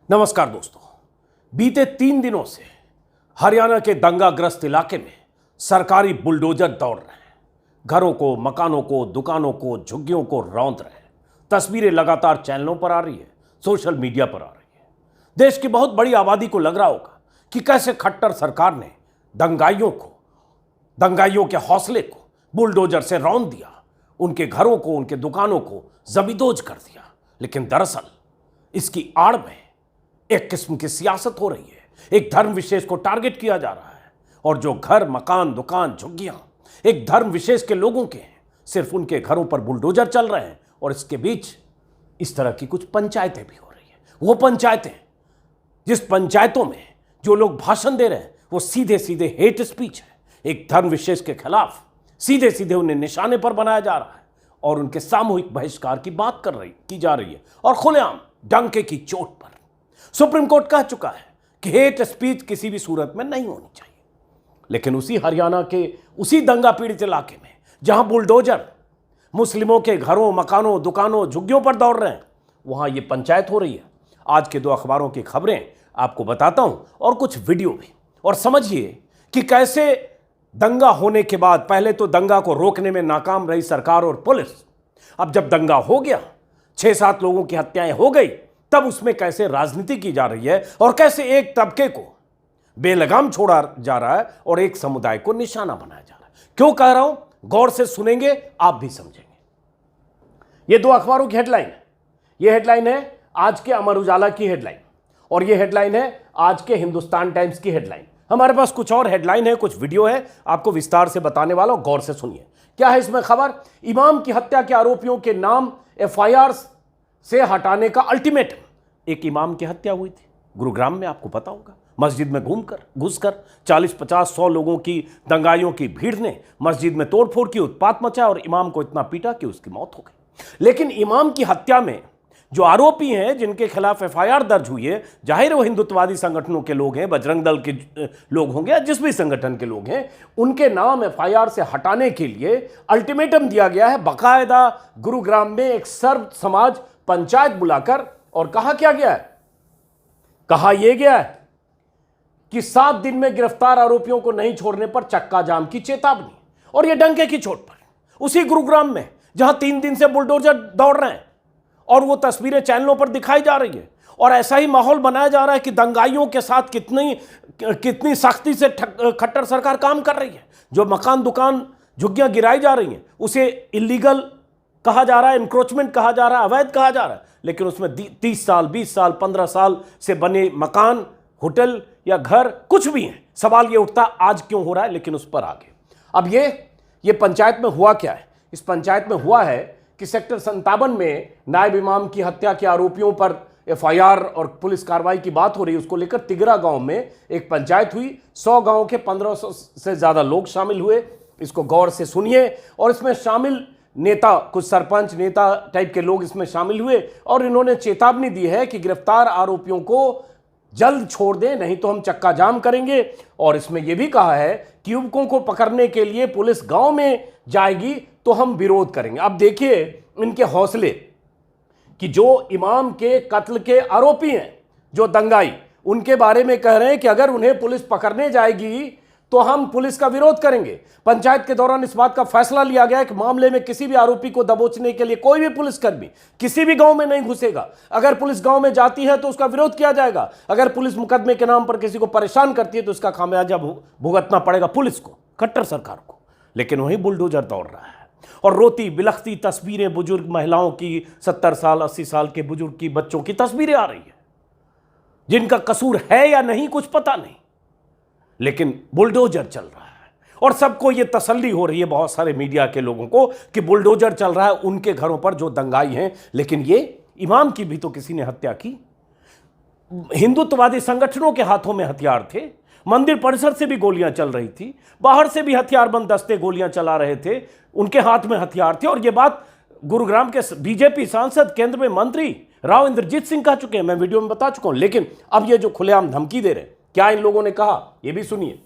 नमस्कार दोस्तों। बीते 3 दिनों से हरियाणा के दंगाग्रस्त इलाके में सरकारी बुलडोजर दौड़ रहे हैं। घरों को, मकानों को, दुकानों को, झुग्गियों को रौंद रहे हैं। तस्वीरें लगातार चैनलों पर आ रही है, सोशल मीडिया पर आ रही है। देश की बहुत बड़ी आबादी को लग रहा होगा कि कैसे खट्टर सरकार ने दंगाइयों के हौसले को बुलडोजर से रौंद दिया, उनके घरों को, उनके दुकानों को जमींदोज कर दिया। लेकिन दरअसल इसकी आड़ में एक किस्म की सियासत हो रही है। एक धर्म विशेष को टारगेट किया जा रहा है और जो घर, मकान, दुकान, झुग्गियां एक धर्म विशेष के लोगों के हैं, सिर्फ उनके घरों पर बुलडोजर चल रहे हैं। और इसके बीच इस तरह की कुछ पंचायतें भी हो रही है। वो पंचायतें, जिस पंचायतों में जो लोग भाषण दे रहे हैं वो सीधे सीधे हेट स्पीच है। एक धर्म विशेष के खिलाफ सीधे सीधे उन्हें निशाने पर बनाया जा रहा है और उनके सामूहिक बहिष्कार की बात की जा रही है और खुलेआम डंके की चोट पर। सुप्रीम कोर्ट कह चुका है कि हेट स्पीच किसी भी सूरत में नहीं होनी चाहिए। लेकिन उसी हरियाणा के उसी दंगा पीड़ित इलाके में जहां बुलडोजर मुस्लिमों के घरों, मकानों, दुकानों, झुग्गियों पर दौड़ रहे हैं, वहां यह पंचायत हो रही है। आज के 2 अखबारों की खबरें आपको बताता हूं और कुछ वीडियो भी, और समझिए कि कैसे दंगा होने के बाद पहले तो दंगा को रोकने में नाकाम रही सरकार और पुलिस, अब जब दंगा हो गया, 6-7 लोगों की हत्याएं हो गई, तब उसमें कैसे राजनीति की जा रही है और कैसे एक तबके को बेलगाम छोड़ा जा रहा है और एक समुदाय को निशाना बनाया जा रहा है। क्यों कह रहा हूं, गौर से सुनेंगे, आप भी समझेंगे। ये 2 अखबारों की हेडलाइन है। यह हेडलाइन है आज के अमर उजाला की हेडलाइन और यह हेडलाइन है आज के हिंदुस्तान टाइम्स की हेडलाइन। हमारे पास कुछ और हेडलाइन है, कुछ वीडियो है, आपको विस्तार से बताने वाला हूं, गौर से सुनिए। क्या है इसमें खबर? इमाम की हत्या के आरोपियों के नाम एफआईआर से हटाने का अल्टीमेटम। एक इमाम की हत्या हुई थी गुरुग्राम में, आपको पता होगा। मस्जिद में घुसकर 40-50-100 लोगों की दंगाइयों की भीड़ ने मस्जिद में तोड़फोड़ की, उत्पात मचा और इमाम को इतना पीटा कि उसकी मौत हो गई। लेकिन इमाम की हत्या में जो आरोपी हैं, जिनके खिलाफ एफआईआर दर्ज हुई है, जाहिर वो हिंदुत्ववादी संगठनों के लोग हैं, बजरंग दल के लोग होंगे या जिस भी संगठन के लोग हैं, उनके नाम एफआईआर से हटाने के लिए अल्टीमेटम दिया गया है। बाकायदा गुरुग्राम में एक सर्व समाज पंचायत बुलाकर, और कहा क्या गया है? कहा यह गया है कि 7 दिन में गिरफ्तार आरोपियों को नहीं छोड़ने पर चक्का जाम की चेतावनी। और यह डंके की चोट पर उसी गुरुग्राम में जहां 3 दिन से बुलडोजर दौड़ रहे हैं और वो तस्वीरें चैनलों पर दिखाई जा रही है और ऐसा ही माहौल बनाया जा रहा है कि दंगाइयों के साथ कितनी सख्ती से खट्टर सरकार काम कर रही है। जो मकान, दुकान, झुग्गियां गिराई जा रही हैं उसे इलीगल कहा जा रहा है, इंक्रोचमेंट कहा जा रहा है, अवैध कहा जा रहा है। लेकिन उसमें 30 साल, 20 साल, 15 साल से बने मकान, होटल या घर कुछ भी हैं। सवाल ये उठता आज क्यों हो रहा है, लेकिन उस पर आगे। अब ये पंचायत में हुआ क्या है? इस पंचायत में हुआ है कि सेक्टर 57 में नायब इमाम की हत्या के आरोपियों पर एफआईआर और पुलिस कार्रवाई की बात हो रही है। उसको लेकर तिगरा गांव में एक पंचायत हुई। 100 गांव के 1500 से ज्यादा लोग शामिल हुए। इसको गौर से सुनिए। और इसमें शामिल नेता, कुछ सरपंच नेता टाइप के लोग इसमें शामिल हुए और इन्होंने चेतावनी दी है कि गिरफ्तार आरोपियों को जल्द छोड़ दें, नहीं तो हम चक्का जाम करेंगे। और इसमें यह भी कहा है कि युवकों को पकड़ने के लिए पुलिस गांव में जाएगी तो हम विरोध करेंगे। अब देखिए इनके हौसले कि जो इमाम के कत्ल के आरोपी हैं, जो दंगाई, उनके बारे में कह रहे हैं कि अगर उन्हें पुलिस पकड़ने जाएगी तो हम पुलिस का विरोध करेंगे। पंचायत के दौरान इस बात का फैसला लिया गया कि मामले में किसी भी आरोपी को दबोचने के लिए कोई भी पुलिसकर्मी किसी भी गांव में नहीं घुसेगा। अगर पुलिस गांव में जाती है तो उसका विरोध किया जाएगा। अगर पुलिस मुकदमे के नाम पर किसी को परेशान करती है तो उसका खामियाजा भुगतना पड़ेगा पुलिस को, खट्टर सरकार को। लेकिन वही बुलडोजर दौड़ रहा है और रोती बिलखती तस्वीरें बुजुर्ग महिलाओं की, 70 साल 80 साल के बुजुर्ग की, बच्चों की तस्वीरें आ रही है, जिनका कसूर है या नहीं कुछ पता नहीं, लेकिन बुलडोजर चल रहा है। और सबको यह तसल्ली हो रही है, बहुत सारे मीडिया के लोगों को, कि बुलडोजर चल रहा है उनके घरों पर जो दंगाई हैं। लेकिन ये इमाम की भी तो किसी ने हत्या की। हिंदुत्ववादी संगठनों के हाथों में हथियार थे, मंदिर परिसर से भी गोलियां चल रही थी, बाहर से भी हथियारबंद दस्ते गोलियां चला रहे थे, उनके हाथ में हथियार थे। और यह बात गुरुग्राम के बीजेपी सांसद, केंद्र में मंत्री राव इंद्रजीत सिंह कह चुके हैं, मैं वीडियो में बता चुका हूं। लेकिन अब ये जो खुलेआम धमकी दे रहे हैं, क्या इन लोगों ने कहा यह भी सुनिए।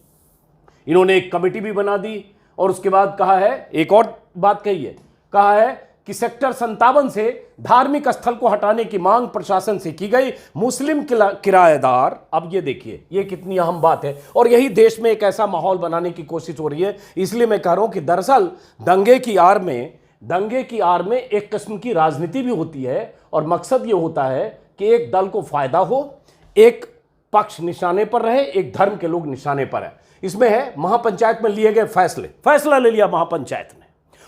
इन्होंने एक कमेटी भी बना दी और उसके बाद कहा है, एक और बात कही है, कहा है कि कि सेक्टर 57 से धार्मिक स्थल को हटाने की मांग प्रशासन से की गई। मुस्लिम किराएदार, अब ये देखिए ये कितनी अहम बात है, और यही देश में एक ऐसा माहौल बनाने की कोशिश हो रही है। इसलिए मैं कह रहा हूं कि दरअसल दंगे की आड़ में एक किस्म की राजनीति भी होती है, और मकसद ये होता है कि एक दल को फायदा हो, एक पक्ष निशाने पर रहे, एक धर्म के लोग निशाने पर है। इसमें है महापंचायत में लिए गए फैसला ले लिया महापंचायत ने,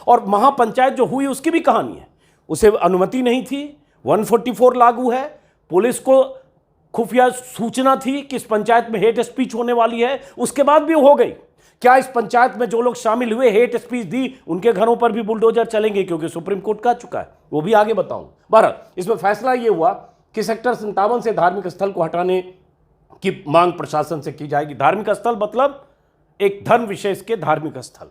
और महापंचायत जो हुई उसकी भी कहानी है। उसे अनुमति नहीं थी, 144 लागू है, पुलिस को खुफिया सूचना थी कि इस पंचायत में हेट स्पीच होने वाली है, उसके बाद भी हो गई। क्या इस पंचायत में जो लोग शामिल हुए हेट स्पीच दी, उनके घरों पर भी बुलडोजर चलेंगे? क्योंकि सुप्रीम कोर्ट कह चुका है, वो भी आगे बताऊं। बहरहाल इसमें फैसला ये हुआ कि सेक्टर 57 से धार्मिक स्थल को हटाने की मांग प्रशासन से की जाएगी। धार्मिक स्थल मतलब एक धर्म विशेष के धार्मिक स्थल।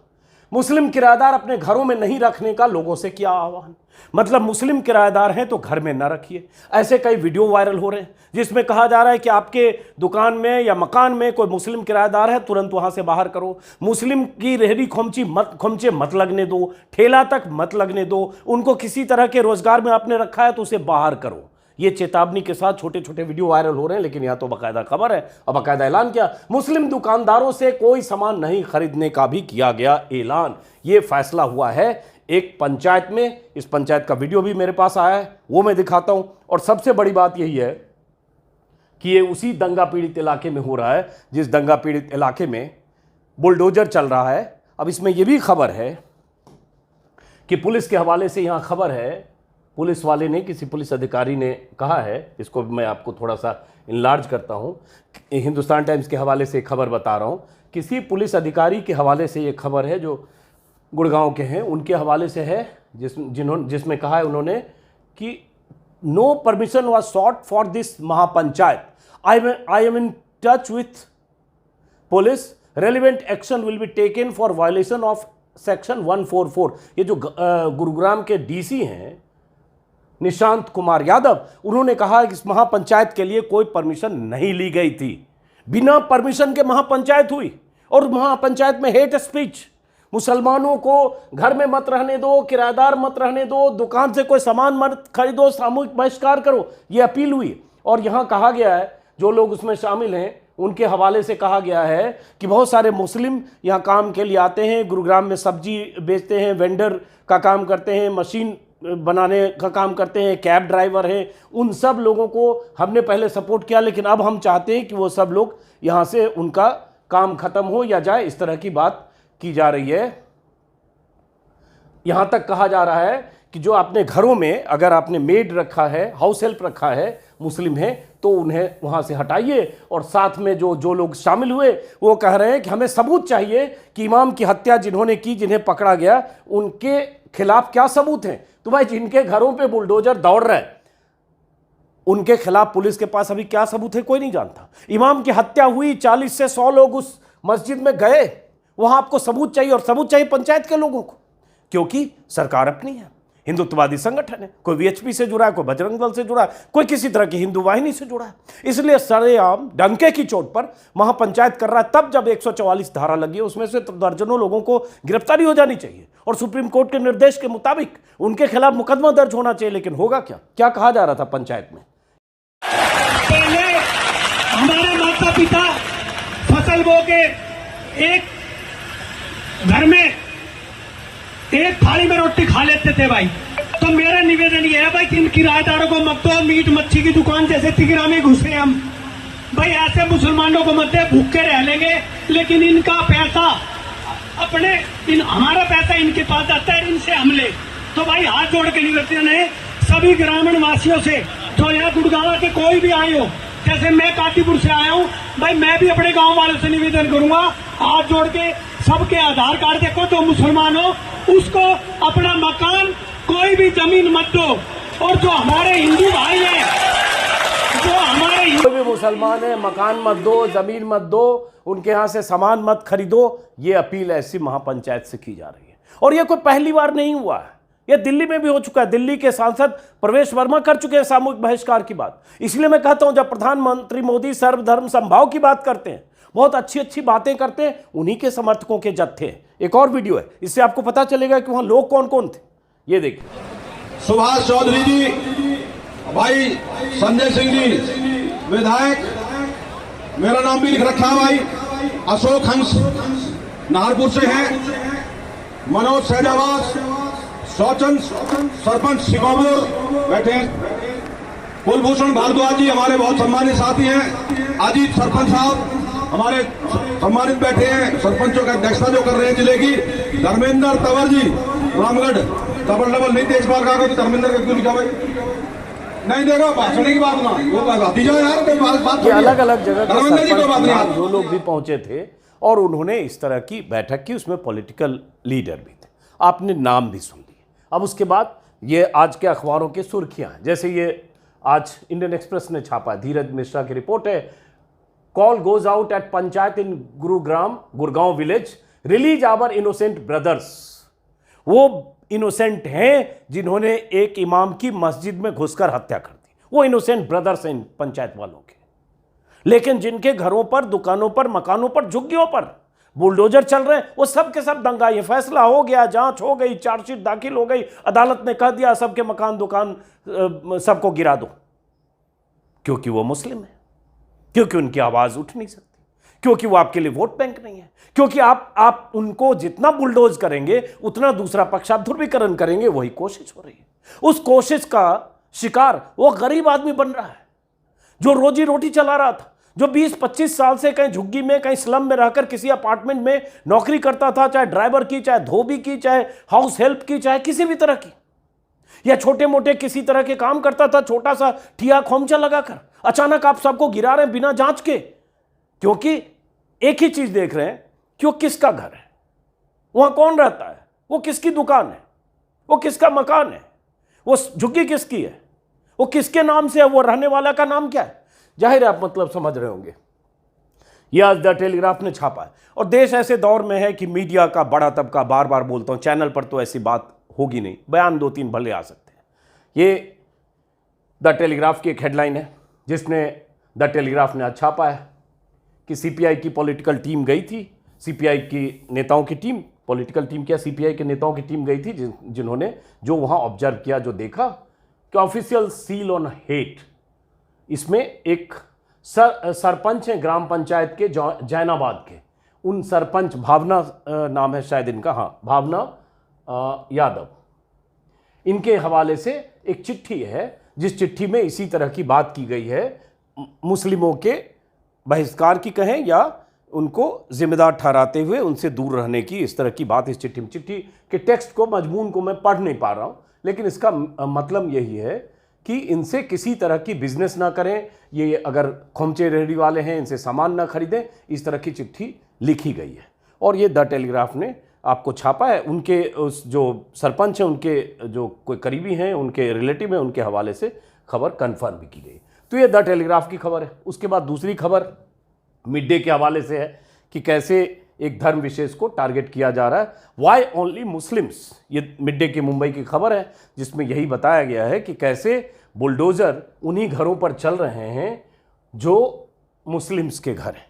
मुस्लिम किराएदार अपने घरों में नहीं रखने का लोगों से किया आह्वान। मतलब मुस्लिम किराएदार हैं तो घर में न रखिए। ऐसे कई वीडियो वायरल हो रहे हैं जिसमें कहा जा रहा है कि आपके दुकान में या मकान में कोई मुस्लिम किराएदार है, तुरंत वहां से बाहर करो। मुस्लिम की रेहड़ी खोमचे मत लगने दो, ठेला तक मत लगने दो, उनको किसी तरह के रोजगार में आपने रखा है तो उसे बाहर करो। ये चेतावनी के साथ छोटे छोटे वीडियो वायरल हो रहे हैं, लेकिन यहां तो बाकायदा खबर है और बाकायदा ऐलान किया। मुस्लिम दुकानदारों से कोई सामान नहीं खरीदने का भी किया गया ऐलान। ये फैसला हुआ है एक पंचायत में। इस पंचायत का वीडियो भी मेरे पास आया है, वो मैं दिखाता हूं। और सबसे बड़ी बात यही है कि ये उसी दंगा पीड़ित इलाके में हो रहा है जिस दंगा पीड़ित इलाके में बुलडोजर चल रहा है। अब इसमें यह भी खबर है कि पुलिस के हवाले से यहां खबर है, पुलिस वाले ने, किसी पुलिस अधिकारी ने कहा है, इसको मैं आपको थोड़ा सा इनलार्ज करता हूं। हिंदुस्तान टाइम्स के हवाले से खबर बता रहा हूं। किसी पुलिस अधिकारी के हवाले से ये खबर है जो गुड़गांव के हैं, उनके हवाले से है, जिसमें कहा है उन्होंने कि no permission was sought for this mahapanchayat. I am in touch with police, relevant action will be taken for violation of section 144। ये जो गुरुग्राम के डीसी हैं निशांत कुमार यादव, उन्होंने कहा कि इस महापंचायत के लिए कोई परमिशन नहीं ली गई थी। बिना परमिशन के महापंचायत हुई, और महापंचायत में हेट स्पीच, मुसलमानों को घर में मत रहने दो, किराएदार मत रहने दो, दुकान से कोई सामान मत खरीदो, सामूहिक बहिष्कार करो, यह अपील हुई। और यहां कहा गया है, जो लोग उसमें शामिल हैं उनके हवाले से कहा गया है कि बहुत सारे मुस्लिम यहां काम के लिए आते हैं, गुरुग्राम में सब्जी बेचते हैं, वेंडर का काम करते हैं, मशीन बनाने का काम करते हैं, कैब ड्राइवर हैं। उन सब लोगों को हमने पहले सपोर्ट किया, लेकिन अब हम चाहते हैं कि वो सब लोग यहां से, उनका काम खत्म हो या जाए, इस तरह की बात की जा रही है। यहां तक कहा जा रहा है कि जो आपने घरों में, अगर आपने मेड रखा है, हाउस हेल्प रखा है, मुस्लिम है, तो उन्हें वहां से हटाइए। और साथ में जो लोग शामिल हुए वो कह रहे हैं कि हमें सबूत चाहिए कि इमाम की हत्या जिन्होंने की, जिन्हें पकड़ा गया, उनके खिलाफ क्या सबूत हैं। तो भाई जिनके घरों पे बुलडोजर दौड़ रहा है उनके खिलाफ पुलिस के पास अभी क्या सबूत है कोई नहीं जानता। इमाम की हत्या हुई, 40 से 100 लोग उस मस्जिद में गए, वहां आपको सबूत चाहिए, और सबूत चाहिए पंचायत के लोगों को, क्योंकि सरकार अपनी है, हिंदुत्ववादी संगठन है, कोई वीएचपी से जुड़ा है, कोई बजरंग दल से जुड़ा है, कोई किसी तरह की हिंदू वाहिनी से जुड़ा है। इसलिए सरेआम डंके की चोट पर महापंचायत कर रहा है। तब जब 144 धारा लगी है, उसमें से दर्जनों लोगों को गिरफ्तारी हो जानी चाहिए, और सुप्रीम कोर्ट के निर्देश के मुताबिक उनके खिलाफ मुकदमा दर्ज होना चाहिए। लेकिन होगा क्या कहा जा रहा था पंचायत में? पहले हमारे माता पिता फसल बो के एक घर में एक थाली में रोटी खा लेते थे भाई। तो मेरा निवेदन ये है भाई कि इन किराएदारों को मत दो, मीट मच्छी की दुकान जैसे तिगरा में घुसे हम भाई, ऐसे मुसलमानों को मत दे, भूखे रह लेंगे, लेकिन इनका पैसा हमारा पैसा इनके पास आता है, इनसे हम ले। तो भाई हाथ जोड़ के निवेदन है सभी ग्रामीण वासियों से, जो यहाँ गुड़गांव के कोई भी आए हो, जैसे मैं काटीपुर से आया हूँ भाई, मैं भी अपने गांव वालों से निवेदन करूंगा, हाथ जोड़ के सबके आधार कार्ड देखो, जो मुसलमान हो उसको अपना मकान, कोई भी जमीन मत दो। और जो हमारे हिंदू भाई हैं, जो हमारे कोई भी मुसलमान है, मकान मत दो, जमीन मत दो, उनके यहां से सामान मत खरीदो। ये अपील ऐसी महापंचायत से की जा रही है, और ये कोई पहली बार नहीं हुआ है, ये दिल्ली में भी हो चुका है। दिल्ली के सांसद प्रवेश वर्मा कर चुके हैं सामूहिक बहिष्कार की बात। इसलिए मैं कहता हूं, जब प्रधानमंत्री मोदी सर्वधर्म समभाव की बात करते हैं, बहुत अच्छी अच्छी बातें करते हैं, उन्हीं के समर्थकों के जत्थे। एक और वीडियो है, इससे आपको पता चलेगा कि वहां लोग कौन कौन थे। ये देखिए। सुभाष चौधरी जी, भाई संजय सिंह जी विधायक, मेरा नाम भी लिख रखा है भाई, अशोक हंस नाहरपुर से हैं, मनोज सहजावास, सौचन सरपंच सिकोपुर बैठे हैं, कुलभूषण भारद्वाज जी हमारे बहुत सम्मानित साथी हैं, अजीत सरपंच साहब हमारे सम्मानित बैठे हैं, सरपंचों का अध्यक्षता जो कर रहे हैं जिले की, धर्मेंद्र तंवर जी रामगढ़, डबल डबल नहीं तेज बार का धर्मेंद्र का क्यों लिखा भाई, नहीं देगा भाषण की बात ना, वो बात यार, कोई बात अलग अलग जगह धर्मेंद्र जी को बात नहीं, जो लोग भी पहुंचे थे और उन्होंने इस तरह की बैठक की, उसमें पॉलिटिकल लीडर भी थे, आपने नाम भी सुन लिए। अब उसके बाद ये आज के अखबारों की सुर्खियां, जैसे ये आज इंडियन एक्सप्रेस ने छापा, धीरज मिश्रा की रिपोर्ट है, call goes out at panchayat in Gurgaon village, release our innocent brothers. वो इनोसेंट हैं जिन्होंने एक इमाम की मस्जिद में घुसकर हत्या कर दी, वो इनोसेंट ब्रदर्स हैं पंचायत वालों के, लेकिन जिनके घरों पर, दुकानों पर, मकानों पर, झुग्गियों पर बुलडोजर चल रहे हैं, वो सब के सब दंगा, ये फैसला हो गया, जांच हो गई, चार्जशीट दाखिल हो गई, अदालत ने कह दिया सबके मकान दुकान सबको गिरा दो, क्योंकि वो मुस्लिम है, क्योंकि उनकी आवाज उठ नहीं सकती, क्योंकि वो आपके लिए वोट बैंक नहीं है, क्योंकि आप उनको जितना बुलडोज करेंगे उतना दूसरा पक्ष आप ध्रुवीकरण करेंगे, वही कोशिश हो रही है। उस कोशिश का शिकार वो गरीब आदमी बन रहा है जो रोजी रोटी चला रहा था, जो 20-25 साल से कहीं झुग्गी में, कहीं स्लम में रहकर किसी अपार्टमेंट में नौकरी करता था, चाहे ड्राइवर की, चाहे धोबी की, चाहे हाउस हेल्प की, चाहे किसी भी तरह की, या छोटे मोटे किसी तरह के काम करता था, छोटा सा ठिया खोमचा लगाकर। अचानक आप सबको गिरा रहे हैं बिना जांच के, क्योंकि एक ही चीज देख रहे हैं कि वो किसका घर है, वहां कौन रहता है, वो किसकी दुकान है, वो किसका मकान है, वो झुग्गी किसकी है, वो किसके नाम से है, वो रहने वाला का नाम क्या है। जाहिर है आप मतलब समझ रहे होंगे। यह आज द टेलीग्राफ ने छापा है। और देश ऐसे दौर में है कि मीडिया का बड़ा तबका, बार बार बोलता हूं, चैनल पर तो ऐसी बात होगी नहीं, बयान 2-3 भले आ सकते हैं। ये द टेलीग्राफ की एक हेडलाइन है जिसने द टेलीग्राफ ने आज छापा है कि सीपीआई की पॉलिटिकल टीम गई थी, सीपीआई की नेताओं की टीम, पॉलिटिकल टीम क्या, सीपीआई के नेताओं की टीम गई थी जिन्होंने जो वहां ऑब्जर्व किया, जो देखा कि ऑफिशियल सील ऑन हेट, इसमें एक सरपंच हैं ग्राम पंचायत के जैनाबाद के, उन सरपंच भावना नाम है शायद इनका, हाँ भावना यादव, इनके हवाले से एक चिट्ठी है जिस चिट्ठी में इसी तरह की बात की गई है, मुस्लिमों के बहिष्कार की कहें या उनको जिम्मेदार ठहराते हुए उनसे दूर रहने की, इस तरह की बात इस चिट्ठी में। चिट्ठी के टेक्स्ट को, मजमून को मैं पढ़ नहीं पा रहा हूँ, लेकिन इसका मतलब यही है कि इनसे किसी तरह की बिजनेस ना करें, ये अगर खोमचे रेहड़ी वाले हैं इनसे सामान ना खरीदें, इस तरह की चिट्ठी लिखी गई है। और ये द टेलीग्राफ ने आपको छापा है, उनके उस जो सरपंच हैं, उनके जो कोई करीबी हैं, उनके रिलेटिव हैं, उनके हवाले से खबर कंफर्म भी की गई। तो ये द टेलीग्राफ की खबर है। उसके बाद दूसरी खबर मिड डे के हवाले से है कि कैसे एक धर्म विशेष को टारगेट किया जा रहा है, वाई ओनली मुस्लिम्स। ये मिड डे की मुंबई की खबर है जिसमें यही बताया गया है कि कैसे बुलडोजर उन्हीं घरों पर चल रहे हैं जो मुस्लिम्स के घर हैं।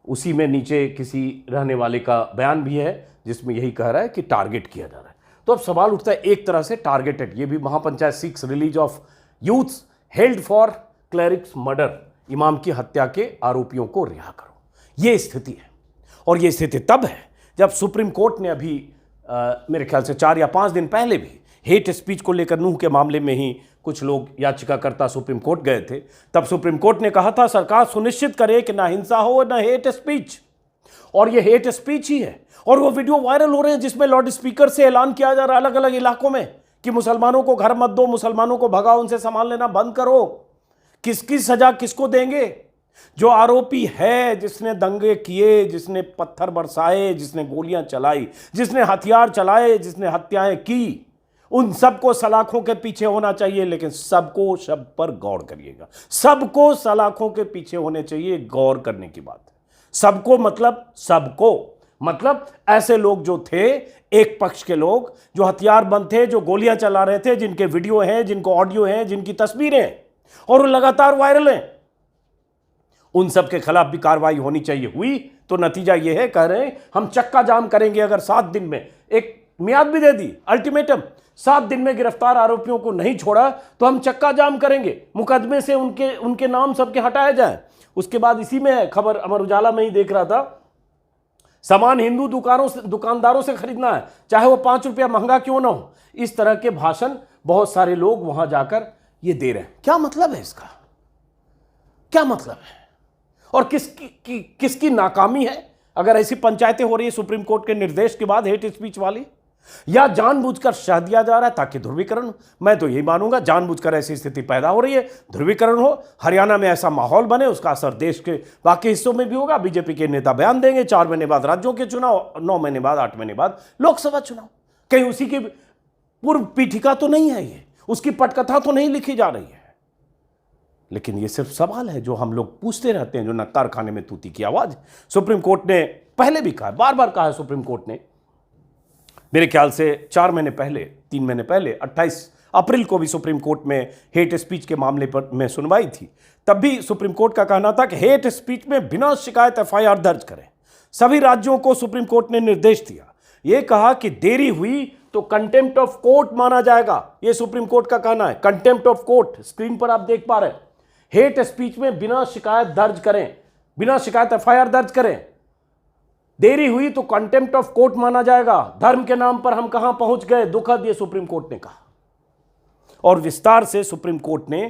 उसी में नीचे किसी रहने वाले का बयान भी है जिसमें यही कह रहा है कि टारगेट किया जा रहा है। तो अब सवाल उठता है, एक तरह से टारगेटेड, ये भी महापंचायत 6 release of youths held for clerics murder, इमाम की हत्या के आरोपियों को रिहा करो, ये स्थिति है। और ये स्थिति तब है जब सुप्रीम कोर्ट ने अभी मेरे ख्याल से 4 या 5 दिन पहले भी हेट स्पीच को लेकर नूह के मामले में ही कुछ लोग याचिकाकर्ता सुप्रीम कोर्ट गए थे, तब सुप्रीम कोर्ट ने कहा था सरकार सुनिश्चित करे कि ना हिंसा हो ना हेट स्पीच, और ये हेट स्पीच ही है। और वो वीडियो वायरल हो रहे हैं जिसमें लाउड स्पीकर से ऐलान किया जा रहा है अलग अलग इलाकों में कि मुसलमानों को घर मत दो, मुसलमानों को भगाओ, उनसे सामान लेना बंद करो। किसकी सजा किसको देंगे? जो आरोपी है, जिसने दंगे किए, जिसने पत्थर बरसाए, जिसने गोलियां चलाई, जिसने हथियार चलाए, जिसने हत्याएं की, उन सबको सलाखों के पीछे होना चाहिए। लेकिन सबको शब्द पर गौर करिएगा, सबको सलाखों के पीछे होने चाहिए, गौर करने की बात है। सबको मतलब ऐसे लोग जो थे, एक पक्ष के लोग जो हथियार बंद थे, जो गोलियां चला रहे थे, जिनके वीडियो हैं, जिनको ऑडियो हैं, जिनकी तस्वीरें हैं और वो लगातार वायरल हैं, उन सब के खिलाफ भी कार्रवाई होनी चाहिए। हुई तो नतीजा यह है, कह रहे हैं हम चक्का जाम करेंगे। अगर 7 दिन में एक मियाद भी दे दी, अल्टीमेटम 7 दिन में गिरफ्तार आरोपियों को नहीं छोड़ा तो हम चक्का जाम करेंगे, मुकदमे से उनके नाम सबके हटाए जाएं। उसके बाद इसी में खबर अमर उजाला में ही देख रहा था, सामान हिंदू दुकानदारों से खरीदना है, चाहे वो 5 रुपया महंगा क्यों ना हो। इस तरह के भाषण बहुत सारे लोग वहां जाकर ये दे रहे हैं। क्या मतलब है इसका? क्या मतलब है? और किसकी नाकामी है अगर ऐसी पंचायतें हो रही है सुप्रीम कोर्ट के निर्देश के बाद हेट स्पीच वाली, या जानबूझकर शह दिया जा रहा है ताकि ध्रुवीकरण हो? मैं तो यही मानूंगा जानबूझकर ऐसी स्थिति पैदा हो रही है, ध्रुवीकरण हो, हरियाणा में ऐसा माहौल बने, उसका असर देश के बाकी हिस्सों में भी होगा। बीजेपी के नेता बयान देंगे, 4 महीने बाद राज्यों के चुनाव, 9 महीने बाद, 8 महीने बाद लोकसभा चुनाव। कहीं उसी की पूर्व पीठिका तो नहीं है, ये उसकी पटकथा तो नहीं लिखी जा रही है। लेकिन ये सिर्फ सवाल है जो हम लोग पूछते रहते हैं, जो नक्कार खाने में तूती की आवाज। सुप्रीम कोर्ट ने पहले भी कहा, बार बार कहा है सुप्रीम कोर्ट ने, मेरे ख्याल से 4 महीने पहले, 3 महीने पहले, 28 अप्रैल को भी सुप्रीम कोर्ट में हेट स्पीच के मामले पर में सुनवाई थी। तब भी सुप्रीम कोर्ट का कहना था कि हेट स्पीच में बिना शिकायत एफआईआर दर्ज करें। सभी राज्यों को सुप्रीम कोर्ट ने निर्देश दिया, यह कहा कि देरी हुई तो कंटेम्प्ट ऑफ कोर्ट माना जाएगा। यह सुप्रीम कोर्ट का कहना है, कंटेम्प्ट ऑफ कोर्ट। स्क्रीन पर आप देख पा रहे हैं, हेट स्पीच में बिना शिकायत दर्ज करें, बिना शिकायत एफआईआर दर्ज करें, देरी हुई तो कंटेम्प्ट ऑफ कोर्ट माना जाएगा। धर्म के नाम पर हम कहां पहुंच गए, दुखद, ये सुप्रीम कोर्ट ने कहा। और विस्तार से सुप्रीम कोर्ट ने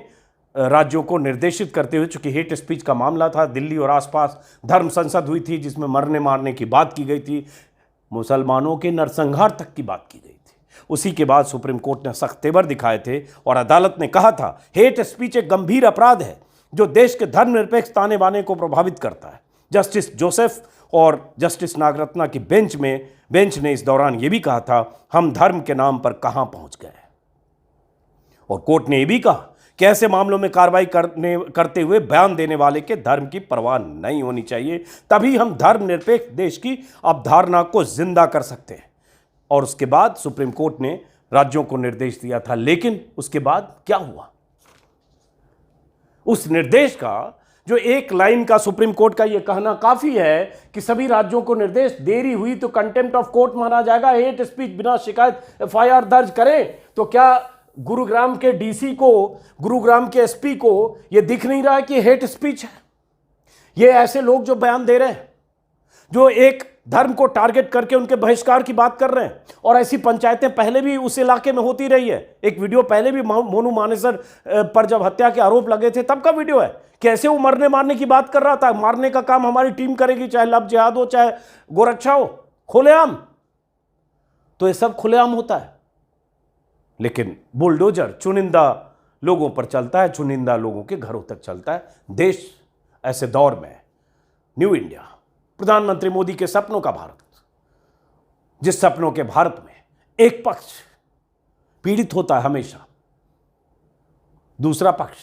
राज्यों को निर्देशित करते हुए, चूंकि हेट स्पीच का मामला था, दिल्ली और आसपास धर्म संसद हुई थी जिसमें मरने मारने की बात की गई थी, मुसलमानों के नरसंहार तक की बात की गई थी। उसी के बाद सुप्रीम कोर्ट ने सख्त तेवर दिखाए थे और अदालत ने कहा था हेट स्पीच एक गंभीर अपराध है जो देश के धर्मनिरपेक्ष ताने बाने को प्रभावित करता है। जस्टिस जोसेफ और जस्टिस नागरत्ना की बेंच ने इस दौरान यह भी कहा था, हम धर्म के नाम पर कहां पहुंच गए। और कोर्ट ने यह भी कहा कि ऐसे मामलों में कार्रवाई करते हुए बयान देने वाले के धर्म की परवाह नहीं होनी चाहिए, तभी हम धर्मनिरपेक्ष देश की अवधारणा को जिंदा कर सकते हैं। और उसके बाद सुप्रीम कोर्ट ने राज्यों को निर्देश दिया था, लेकिन उसके बाद क्या हुआ? उस निर्देश का जो एक लाइन का सुप्रीम कोर्ट का यह कहना काफी है कि सभी राज्यों को निर्देश, देरी हुई तो कंटेम्प्ट ऑफ कोर्ट माना जाएगा, हेट स्पीच बिना शिकायत एफआईआर दर्ज करें। तो क्या गुरुग्राम के डीसी को, गुरुग्राम के एसपी को यह दिख नहीं रहा है कि हेट स्पीच है? ये ऐसे लोग जो बयान दे रहे हैं, जो एक धर्म को टारगेट करके उनके बहिष्कार की बात कर रहे हैं, और ऐसी पंचायतें पहले भी उस इलाके में होती रही है। एक वीडियो पहले भी मोनू मानेसर पर जब हत्या के आरोप लगे थे तब का वीडियो है, कैसे वो मरने मारने की बात कर रहा था। मारने का काम हमारी टीम करेगी, चाहे लव जिहाद हो, चाहे गोरक्षा हो, खुलेआम। तो ये सब खुलेआम होता है, लेकिन बुलडोजर चुनिंदा लोगों पर चलता है, चुनिंदा लोगों के घरों तक चलता है। देश ऐसे दौर में, न्यू इंडिया, प्रधानमंत्री मोदी के सपनों का भारत, जिस सपनों के भारत में एक पक्ष पीड़ित होता है हमेशा, दूसरा पक्ष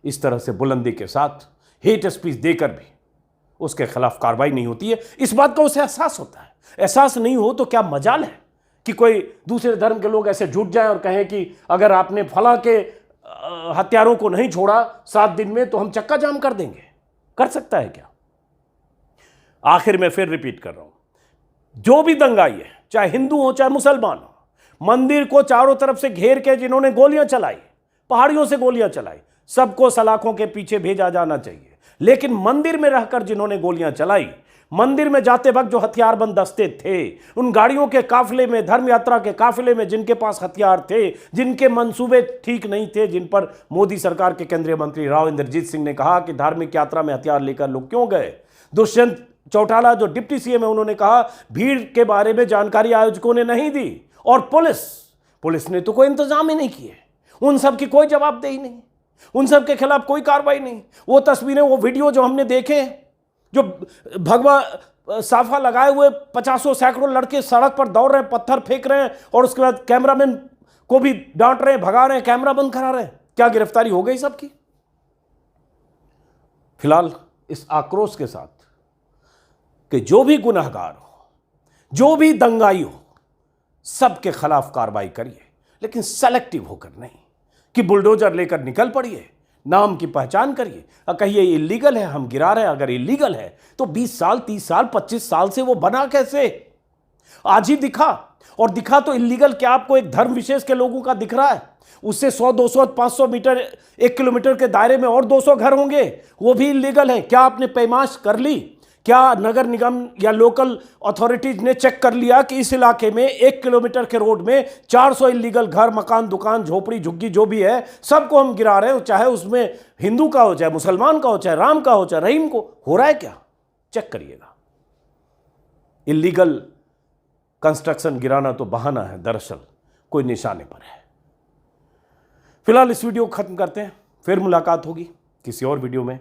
इस तरह से बुलंदी के साथ हेट स्पीच देकर भी उसके खिलाफ कार्रवाई नहीं होती है, इस बात का उसे एहसास होता है। एहसास नहीं हो तो क्या मजाल है कि कोई दूसरे धर्म के लोग ऐसे जुट जाएं और कहें कि अगर आपने फला के हत्यारों को नहीं छोड़ा 7 दिन में तो हम चक्का जाम कर देंगे। कर सकता है क्या? आखिर में फिर रिपीट कर रहा हूं, जो भी दंगाई है, चाहे हिंदू हो चाहे मुसलमान हो, मंदिर को चारों तरफ से घेर के जिन्होंने गोलियां चलाई, पहाड़ियों से गोलियां चलाई, सबको सलाखों के पीछे भेजा जाना चाहिए। लेकिन मंदिर में रहकर जिन्होंने गोलियां चलाई, मंदिर में जाते वक्त जो हथियारबंद दस्ते थे, उन गाड़ियों के काफिले में, धर्म यात्रा के काफिले में जिनके पास हथियार थे, जिनके मंसूबे ठीक नहीं थे, जिन पर मोदी सरकार के केंद्रीय मंत्री राव इंद्रजीत सिंह ने कहा कि धार्मिक यात्रा में हथियार लेकर लोग क्यों गए। दुष्यंत चौटाला जो डिप्टी सीएम है, उन्होंने कहा भीड़ के बारे में जानकारी आयोजकों ने नहीं दी। और पुलिस ने तो कोई इंतजाम ही नहीं किए, उन सब की कोई जवाबदेही नहीं, उन सब के खिलाफ कोई कार्रवाई नहीं। वो तस्वीरें, वो वीडियो जो हमने देखे, जो भगवा साफा लगाए हुए 50 सैकड़ों लड़के सड़क पर दौड़ रहे हैं, पत्थर फेंक रहे हैं, और उसके बाद कैमरामैन को भी डांट रहे हैं, भगा रहे हैं, कैमरा बंद करा रहे हैं। क्या गिरफ्तारी हो गई सबकी? फिलहाल इस आक्रोश के साथ कि जो भी गुनहगार हो, जो भी दंगाई हो, सबके खिलाफ कार्रवाई करिए, लेकिन सेलेक्टिव होकर नहीं कि बुलडोजर लेकर निकल पड़िए, नाम की पहचान करिए और कहिए इलीगल है, हम गिरा रहे हैं। अगर इलीगल है तो 20 साल, 30 साल, 25 साल से वो बना कैसे? आज ही दिखा और दिखा तो इलीगल क्या आपको एक धर्म विशेष के लोगों का दिख रहा है? उससे 100, 200, 500 मीटर, 1 किलोमीटर के दायरे में और 200 घर होंगे, वो भी इलीगल है। क्या आपने पैमाश कर ली? क्या नगर निगम या लोकल अथॉरिटीज ने चेक कर लिया कि इस इलाके में 1 किलोमीटर के रोड में 400 इलीगल घर, मकान, दुकान, झोपड़ी, झुग्गी जो भी है सबको हम गिरा रहे हैं, चाहे उसमें हिंदू का हो, चाहे मुसलमान का हो, चाहे राम का हो, चाहे रहीम को, हो रहा है क्या? चेक करिएगा। इलीगल कंस्ट्रक्शन गिराना तो बहाना है, दरअसल कोई निशाने पर है। फिलहाल इस वीडियो को खत्म करते हैं, फिर मुलाकात होगी किसी और वीडियो में।